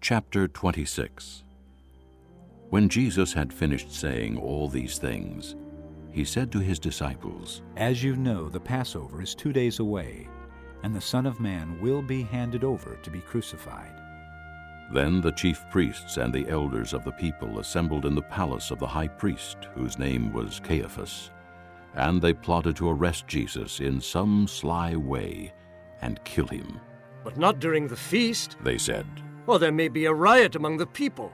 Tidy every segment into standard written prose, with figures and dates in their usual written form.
Chapter 26. When Jesus had finished saying all these things, he said to his disciples, As you know, the Passover is 2 days away, and the Son of Man will be handed over to be crucified. Then the chief priests and the elders of the people assembled in the palace of the high priest, whose name was Caiaphas, and they plotted to arrest Jesus in some sly way and kill him. But not during the feast, They said. or there may be a riot among the people.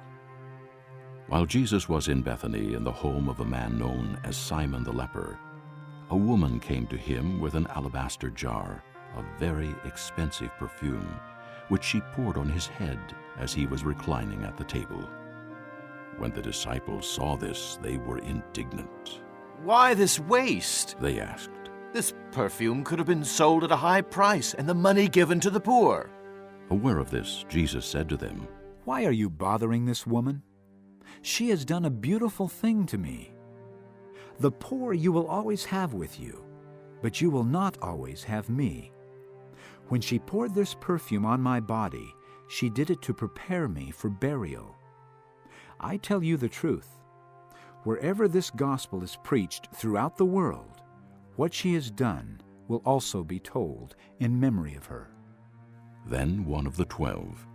While Jesus was in Bethany in the home of a man known as Simon the leper, a woman came to him with an alabaster jar of very expensive perfume, which she poured on his head as he was reclining at the table. When the disciples saw this, they were indignant. "Why this waste? They asked, This perfume could have been sold at a high price and the money given to the poor." Aware of this, Jesus said to them, Why are you bothering this woman? She has done a beautiful thing to me. The poor you will always have with you, but you will not always have me. When she poured this perfume on my body, she did it to prepare me for burial. I tell you the truth. Wherever this gospel is preached throughout the world, what she has done will also be told in memory of her. Then one of the 12,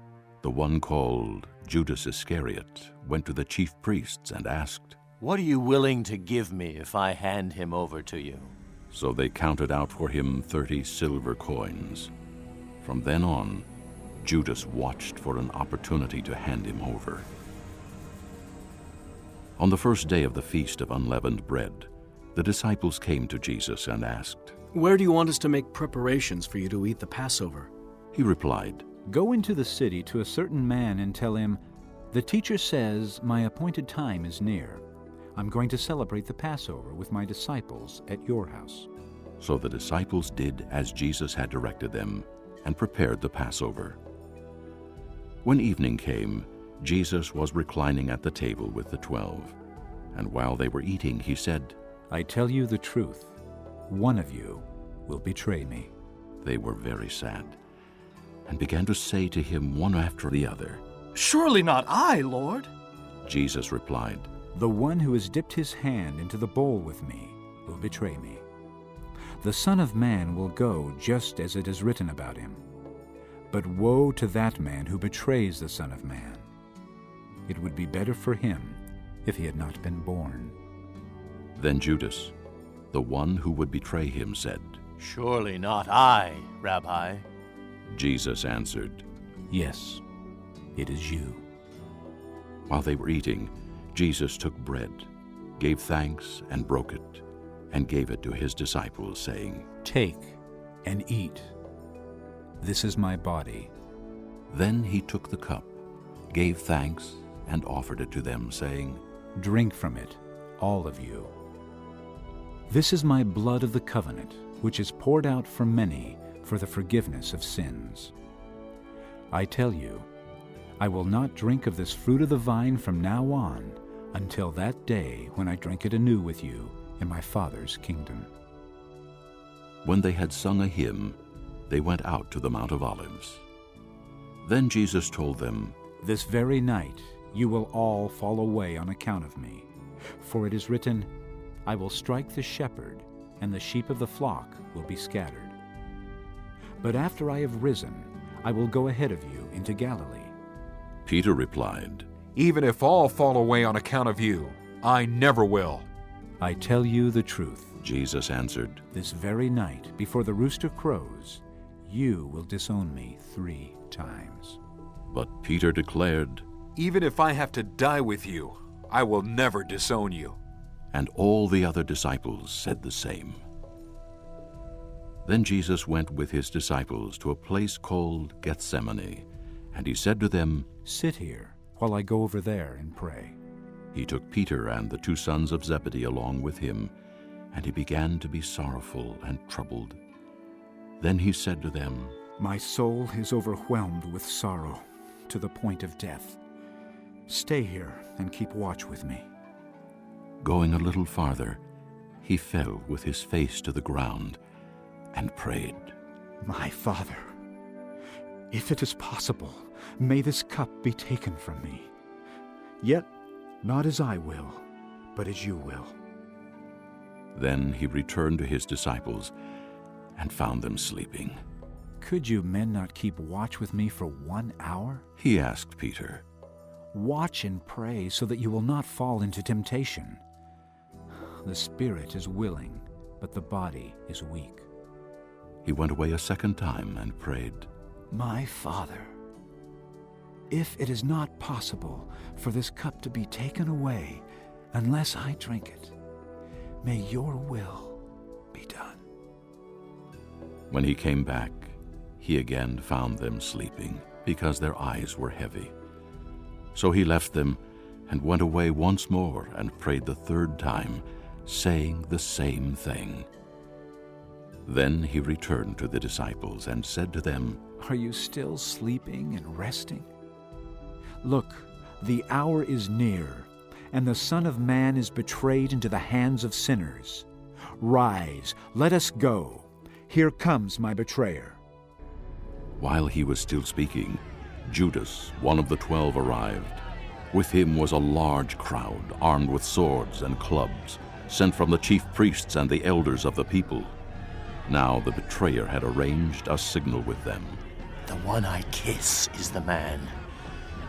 the one called Judas Iscariot, went to the chief priests and asked. "What are you willing to give me if I hand him over to you?" So they counted out for him 30 silver coins. From then on, Judas watched for an opportunity to hand him over. On the first day of the Feast of Unleavened Bread, the disciples came to Jesus and asked. Where do you want us to make preparations for you to eat the Passover? He replied, Go into the city to a certain man and tell him, The teacher says, my appointed time is near. I'm going to celebrate the Passover with my disciples at your house. So the disciples did as Jesus had directed them and prepared the Passover. When evening came, Jesus was reclining at the table with the 12. And while they were eating, he said, I tell you the truth, one of you will betray me. They were very sad and began to say to him one after the other, "Surely not I, Lord." Jesus replied, The one who has dipped his hand into the bowl with me will betray me. The Son of Man will go just as it is written about him. But woe to that man who betrays the Son of Man. It would be better for him if he had not been born. Then Judas, the one who would betray him, said, "Surely not I, Rabbi." Jesus answered, Yes, it is you. While they were eating, Jesus took bread, gave thanks, and broke it, and gave it to his disciples, saying, Take and eat. This is my body. Then he took the cup, gave thanks, and offered it to them, saying, Drink from it, all of you. This is my blood of the covenant, which is poured out for many for the forgiveness of sins. I tell you, I will not drink of this fruit of the vine from now on until that day when I drink it anew with you in my Father's kingdom. When they had sung a hymn, they went out to the Mount of Olives. Then Jesus told them, This very night you will all fall away on account of me. For it is written, I will strike the shepherd, and the sheep of the flock will be scattered. But after I have risen, I will go ahead of you into Galilee. Peter replied, Even if all fall away on account of you, I never will. I tell you the truth. Jesus answered, This very night, before the rooster crows, you will disown me 3 times. But Peter declared, Even if I have to die with you, I will never disown you. and all the other disciples said the same. Then Jesus went with his disciples to a place called Gethsemane, and he said to them, Sit here while I go over there and pray. He took Peter and the 2 sons of Zebedee along with him, and he began to be sorrowful and troubled. Then he said to them, My soul is overwhelmed with sorrow to the point of death. Stay here and keep watch with me. Going a little farther, he fell with his face to the ground and prayed, My Father, If it is possible, may this cup be taken from me. Yet not as I will, but as you will." Then he returned to his disciples and found them sleeping. "Could you men not keep watch with me for 1 hour? He asked Peter, Watch and pray so that you will not fall into temptation. The spirit is willing, but the body is weak." He went away a second time and prayed, "My Father, if it is not possible for this cup to be taken away unless I drink it, may your will be done." When he came back, he again found them sleeping, because their eyes were heavy. So he left them and went away once more and prayed the third time, saying the same thing. Then he returned to the disciples and said to them, "Are you still sleeping and resting? Look, the hour is near, and the Son of Man is betrayed into the hands of sinners. Rise, let us go. Here comes my betrayer." While he was still speaking, Judas, one of the 12, arrived. With him was a large crowd, armed with swords and clubs, sent from the chief priests and the elders of the people. Now the betrayer had arranged a signal with them. "The one I kiss is the man.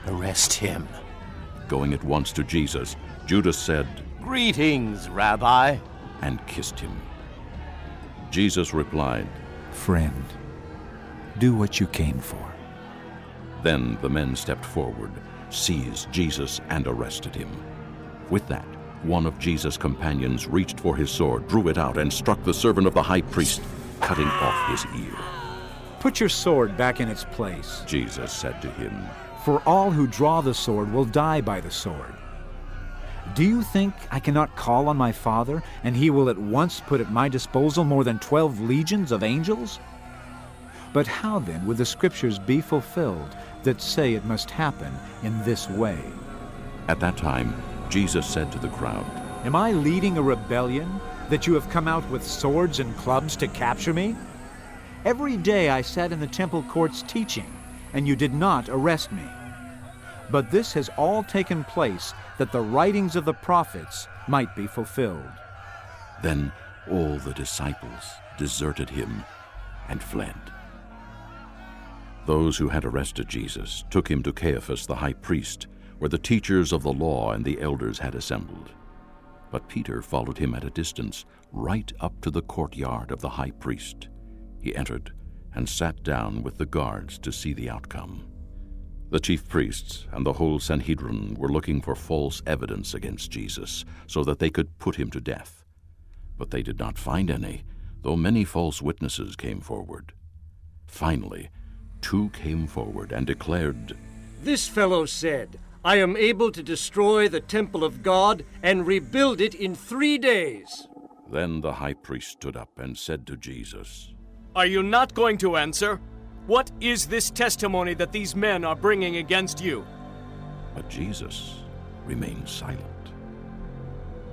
Arrest him." Going at once to Jesus, Judas said, "Greetings, Rabbi." and kissed him. Jesus replied, "Friend, do what you came for." Then the men stepped forward, seized Jesus, and arrested him. With that, one of Jesus' companions reached for his sword, drew it out, and struck the servant of the high priest, cutting off his ear. "Put your sword back in its place, Jesus said to him, for all who draw the sword will die by the sword. Do you think I cannot call on my Father, and he will at once put at my disposal more than 12 legions of angels? But how then would the Scriptures be fulfilled that say it must happen in this way?" At that time, Jesus said to the crowd, Am I leading a rebellion that you have come out with swords and clubs to capture me? Every day I sat in the temple courts teaching, and you did not arrest me. But this has all taken place that the writings of the prophets might be fulfilled. Then all the disciples deserted him and fled. Those who had arrested Jesus took him to Caiaphas the high priest, where the teachers of the law and the elders had assembled. But Peter followed him at a distance, right up to the courtyard of the high priest. He entered and sat down with the guards to see the outcome. The chief priests and the whole Sanhedrin were looking for false evidence against Jesus, so that they could put him to death. But they did not find any, though many false witnesses came forward. Finally, 2 came forward and declared, "This fellow said, 'I am able to destroy the temple of God and rebuild it in 3 days.'" Then the high priest stood up and said to Jesus, Are you not going to answer? What is this testimony that these men are bringing against you? But Jesus remained silent.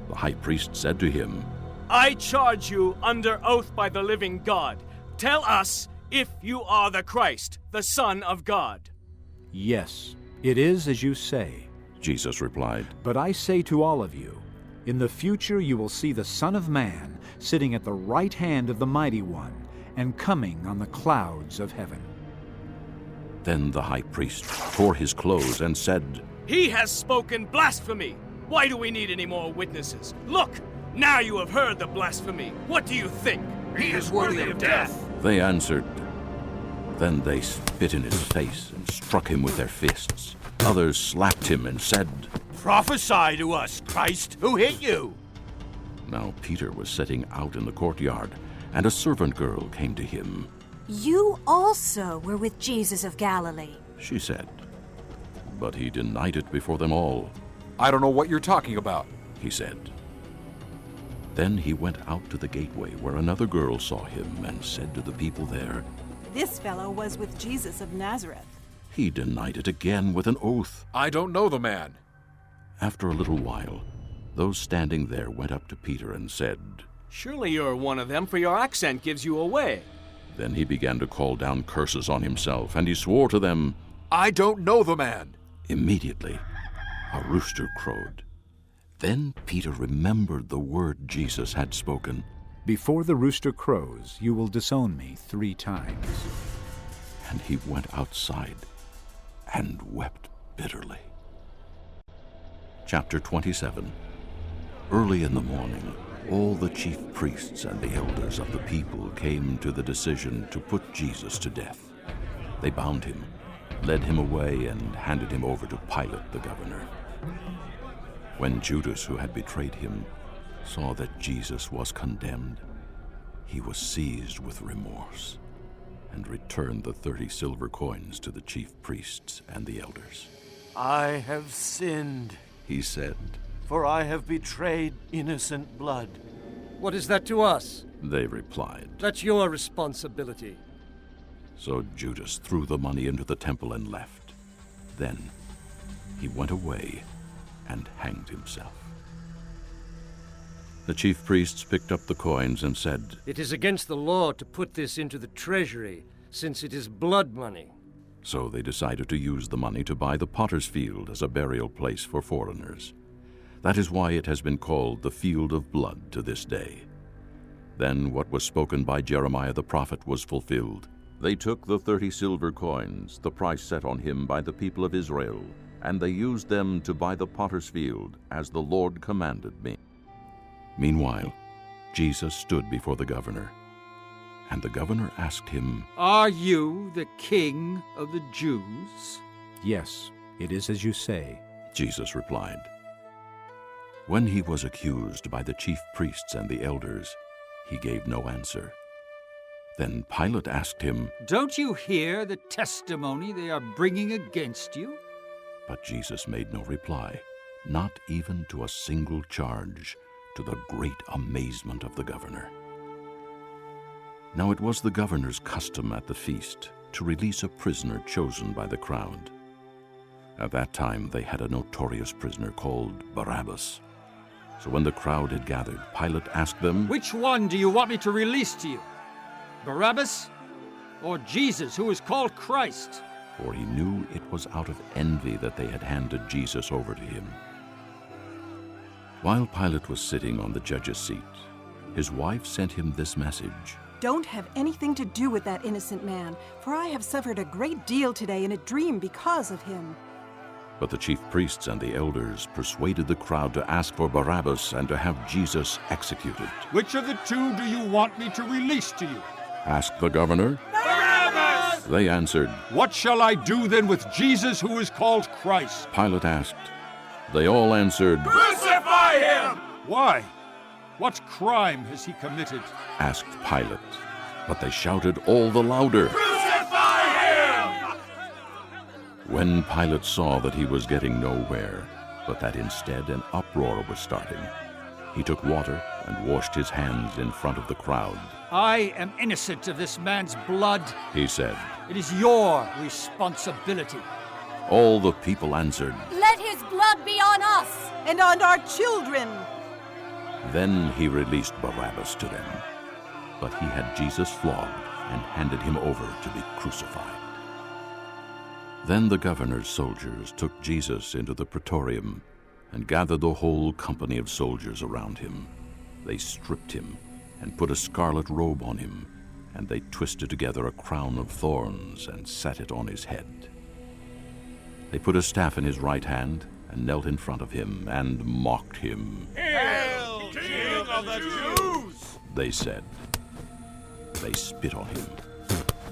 The high priest said to him, I charge you under oath by the living God. Tell us if you are the Christ, the Son of God. Yes, it is as you say. Jesus replied, But I say to all of you, in the future you will see the Son of Man sitting at the right hand of the Mighty One and coming on the clouds of heaven. Then the high priest tore his clothes and said, He has spoken blasphemy. Why do we need any more witnesses? Look, now you have heard the blasphemy. What do you think? He is worthy of death. They answered. Then they spit in his face and struck him with their fists. Others slapped him and said, Prophesy to us, Christ. Who hit you? Now Peter was sitting out in the courtyard, and a servant girl came to him. You also were with Jesus of Galilee, She said. But he denied it before them all. I don't know what you're talking about. He said. Then he went out to the gateway, where another girl saw him and said to the people there, This fellow was with Jesus of Nazareth. He denied it again with an oath. I don't know the man. After a little while, those standing there went up to Peter and said, Surely you're one of them, for your accent gives you away. Then he began to call down curses on himself, and he swore to them. I don't know the man. Immediately, a rooster crowed. Then Peter remembered the word Jesus had spoken. Before the rooster crows, you will disown me 3 times. And he went outside and wept bitterly. Chapter 27. Early in the morning, all the chief priests and the elders of the people came to the decision to put Jesus to death. They bound him, led him away, and handed him over to Pilate the governor. When Judas, who had betrayed him, saw that Jesus was condemned, he was seized with remorse and returned the 30 silver coins to the chief priests and the elders. I have sinned, He said. for I have betrayed innocent blood. What is that to us? They replied. That's your responsibility. So Judas threw the money into the temple and left. Then he went away and hanged himself. The chief priests picked up the coins and said, It is against the law to put this into the treasury, since it is blood money. So they decided to use the money to buy the potter's field as a burial place for foreigners. That is why it has been called the Field of Blood to this day. Then what was spoken by Jeremiah the prophet was fulfilled. They took the 30 silver coins, the price set on him by the people of Israel, and they used them to buy the potter's field, as the Lord commanded me. Meanwhile, Jesus stood before the governor, and the governor asked him, Are you the king of the Jews? Yes, it is as you say. Jesus replied. When he was accused by the chief priests and the elders, he gave no answer. Then Pilate asked him, Don't you hear the testimony they are bringing against you? But Jesus made no reply, not even to a single charge, to the great amazement of the governor. Now it was the governor's custom at the feast to release a prisoner chosen by the crowd. At that time they had a notorious prisoner called Barabbas. So when the crowd had gathered, Pilate asked them, Which one do you want me to release to you? Barabbas or Jesus, who is called Christ? For he knew it was out of envy that they had handed Jesus over to him. While Pilate was sitting on the judge's seat, his wife sent him this message. Don't have anything to do with that innocent man, for I have suffered a great deal today in a dream because of him. But the chief priests and the elders persuaded the crowd to ask for Barabbas and to have Jesus executed. Which of the two do you want me to release to you? Asked the governor. Barabbas! They answered. What shall I do then with Jesus, who is called Christ? Pilate asked. They all answered. Crucify him! Why? What crime has he committed? Asked Pilate. But they shouted all the louder. Crucify him! When Pilate saw that he was getting nowhere, but that instead an uproar was starting, he took water and washed his hands in front of the crowd. I am innocent of this man's blood. He said. It is your responsibility. All the people answered. Let his blood be on us! And on our children! Then he released Barabbas to them. But he had Jesus flogged and handed him over to be crucified. Then the governor's soldiers took Jesus into the praetorium and gathered the whole company of soldiers around him. They stripped him and put a scarlet robe on him, and they twisted together a crown of thorns and set it on his head. They put a staff in his right hand and knelt in front of him and mocked him. Hail, King of the Jews! They said. They spit on him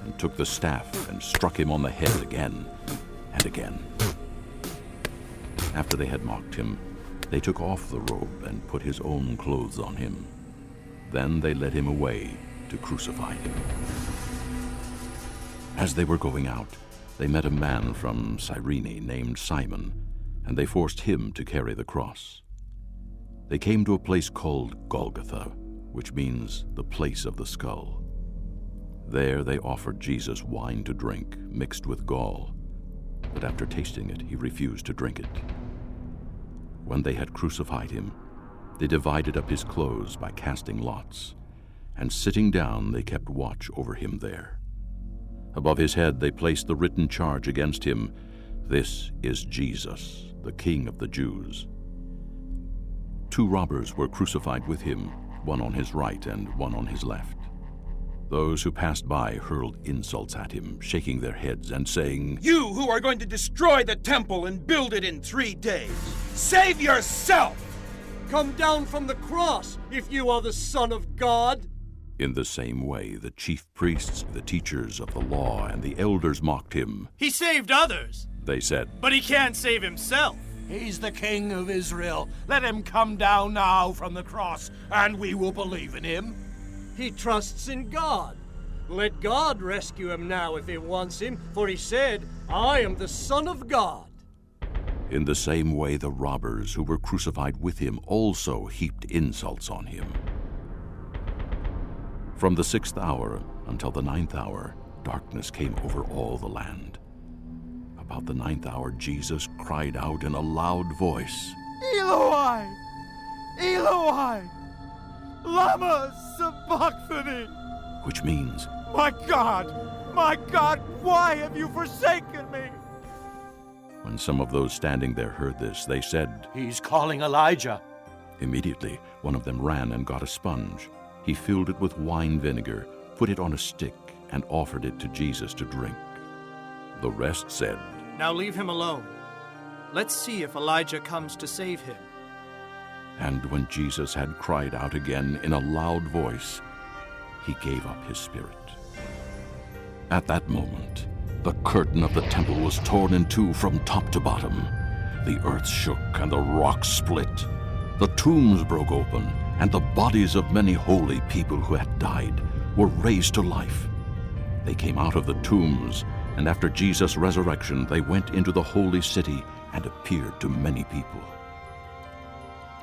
and took the staff and struck him on the head again and again. After they had mocked him, they took off the robe and put his own clothes on him. Then they led him away to crucify him. As they were going out, they met a man from Cyrene named Simon, and they forced him to carry the cross. They came to a place called Golgotha, which means the place of the skull. There they offered Jesus wine to drink, mixed with gall, but after tasting it, he refused to drink it. When they had crucified him, they divided up his clothes by casting lots, and sitting down they kept watch over him there. Above his head they placed the written charge against him, "This is Jesus, the King of the Jews." 2 robbers were crucified with him, one on his right and one on his left. Those who passed by hurled insults at him, shaking their heads and saying, "You who are going to destroy the temple and build it in 3 days, save yourself! Come down from the cross if you are the Son of God." In the same way, the chief priests, the teachers of the law, and the elders mocked him. He saved others, They said, but he can't save himself. He's the King of Israel. Let him come down now from the cross, and we will believe in him. He trusts in God. Let God rescue him now if he wants him, for he said, "I am the Son of God." In the same way, the robbers who were crucified with him also heaped insults on him. From the 6th hour until the 9th hour, darkness came over all the land. About the 9th hour, Jesus cried out in a loud voice, Eloi! Eloi! Lama sabachthani! which means, My God, why have you forsaken me? when some of those standing there heard this, they said, He's calling Elijah. Immediately, one of them ran and got a sponge. He filled it with wine vinegar, put it on a stick, and offered it to Jesus to drink. The rest said, Now leave him alone. Let's see if Elijah comes to save him. And when Jesus had cried out again in a loud voice, he gave up his spirit. At that moment, the curtain of the temple was torn in two from top to bottom. The earth shook and the rocks split. The tombs broke open, and the bodies of many holy people who had died were raised to life. They came out of the tombs, and after Jesus' resurrection, they went into the holy city and appeared to many people.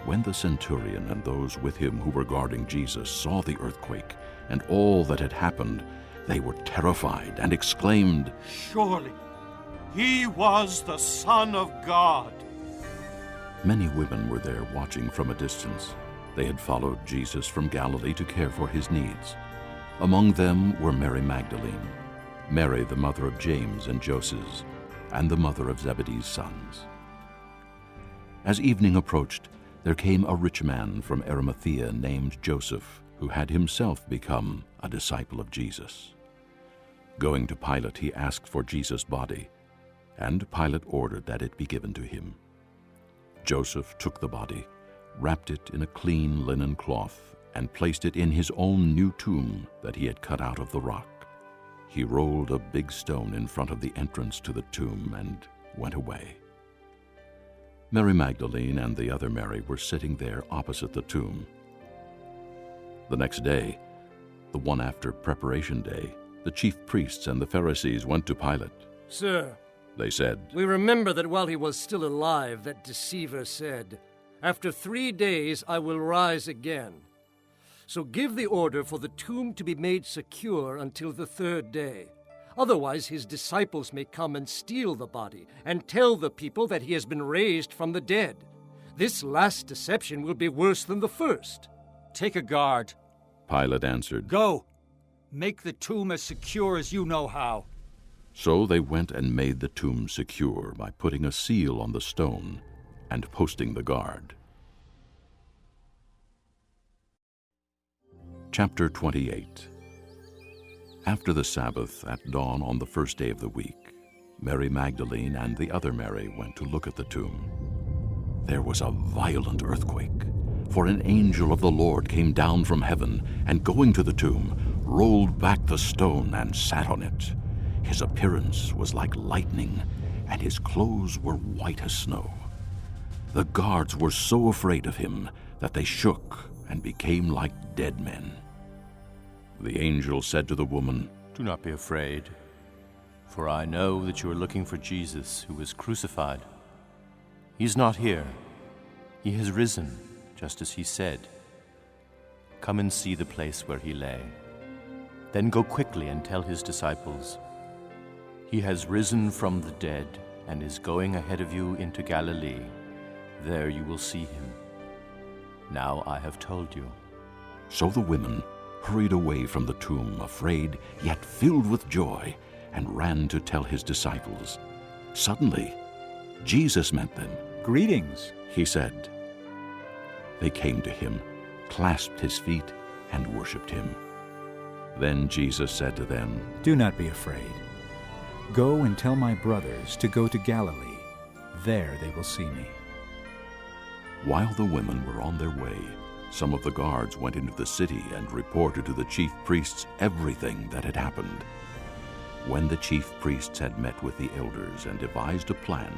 When the centurion and those with him who were guarding Jesus saw the earthquake and all that had happened, they were terrified and exclaimed, Surely, he was the Son of God. Many women were there watching from a distance. They had followed Jesus from Galilee to care for his needs. Among them were Mary Magdalene, Mary the mother of James and Joses, and the mother of Zebedee's sons. As evening approached, there came a rich man from Arimathea named Joseph, who had himself become a disciple of Jesus. Going to Pilate, he asked for Jesus' body, and Pilate ordered that it be given to him. Joseph took the body, wrapped it in a clean linen cloth, and placed it in his own new tomb that he had cut out of the rock. He rolled a big stone in front of the entrance to the tomb and went away. Mary Magdalene and the other Mary were sitting there opposite the tomb. The next day, the one after Preparation Day, the chief priests and the Pharisees went to Pilate. "Sir," they said, "we remember that while he was still alive, that deceiver said, 'After 3 days I will rise again.' So give the order for the tomb to be made secure until the 3rd day. Otherwise his disciples may come and steal the body and tell the people that he has been raised from the dead. This last deception will be worse than the first." Take a guard. Pilate answered. Go. Make the tomb as secure as you know how. So they went and made the tomb secure by putting a seal on the stone and posting the guard. Chapter 28. After the Sabbath, at dawn on the first day of the week, Mary Magdalene and the other Mary went to look at the tomb. There was a violent earthquake, for an angel of the Lord came down from heaven, and going to the tomb, rolled back the stone and sat on it. His appearance was like lightning, and his clothes were white as snow. The guards were so afraid of him that they shook and became like dead men. The angel said to the woman, Do not be afraid, for I know that you are looking for Jesus who was crucified. He is not here. He has risen, just as he said. Come and see the place where he lay. Then go quickly and tell his disciples, He has risen from the dead and is going ahead of you into Galilee. There you will see him. Now I have told you. So the women, hurried away from the tomb, afraid yet filled with joy, and ran to tell his disciples. Suddenly, Jesus met them. "Greetings," he said. They came to him, clasped his feet, and worshipped him. Then Jesus said to them, "Do not be afraid. Go and tell my brothers to go to Galilee. There they will see me." While the women were on their way, some of the guards went into the city and reported to the chief priests everything that had happened. When the chief priests had met with the elders and devised a plan,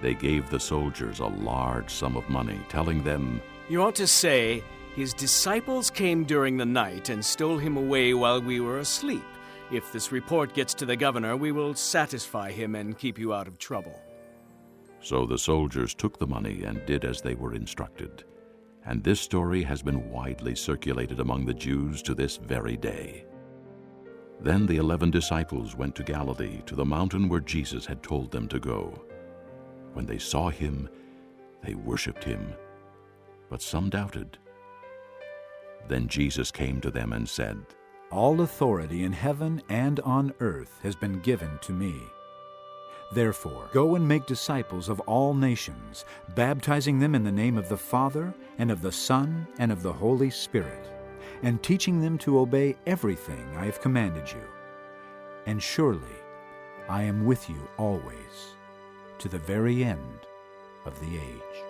they gave the soldiers a large sum of money, telling them, "You ought to say, his disciples came during the night and stole him away while we were asleep. If this report gets to the governor, we will satisfy him and keep you out of trouble." So the soldiers took the money and did as they were instructed. And this story has been widely circulated among the Jews to this very day. Then the 11 disciples went to Galilee, to the mountain where Jesus had told them to go. When they saw him, they worshipped him, but some doubted. Then Jesus came to them and said, "All authority in heaven and on earth has been given to me. Therefore, go and make disciples of all nations, baptizing them in the name of the Father, and of the Son, and of the Holy Spirit, and teaching them to obey everything I have commanded you. And surely I am with you always, to the very end of the age."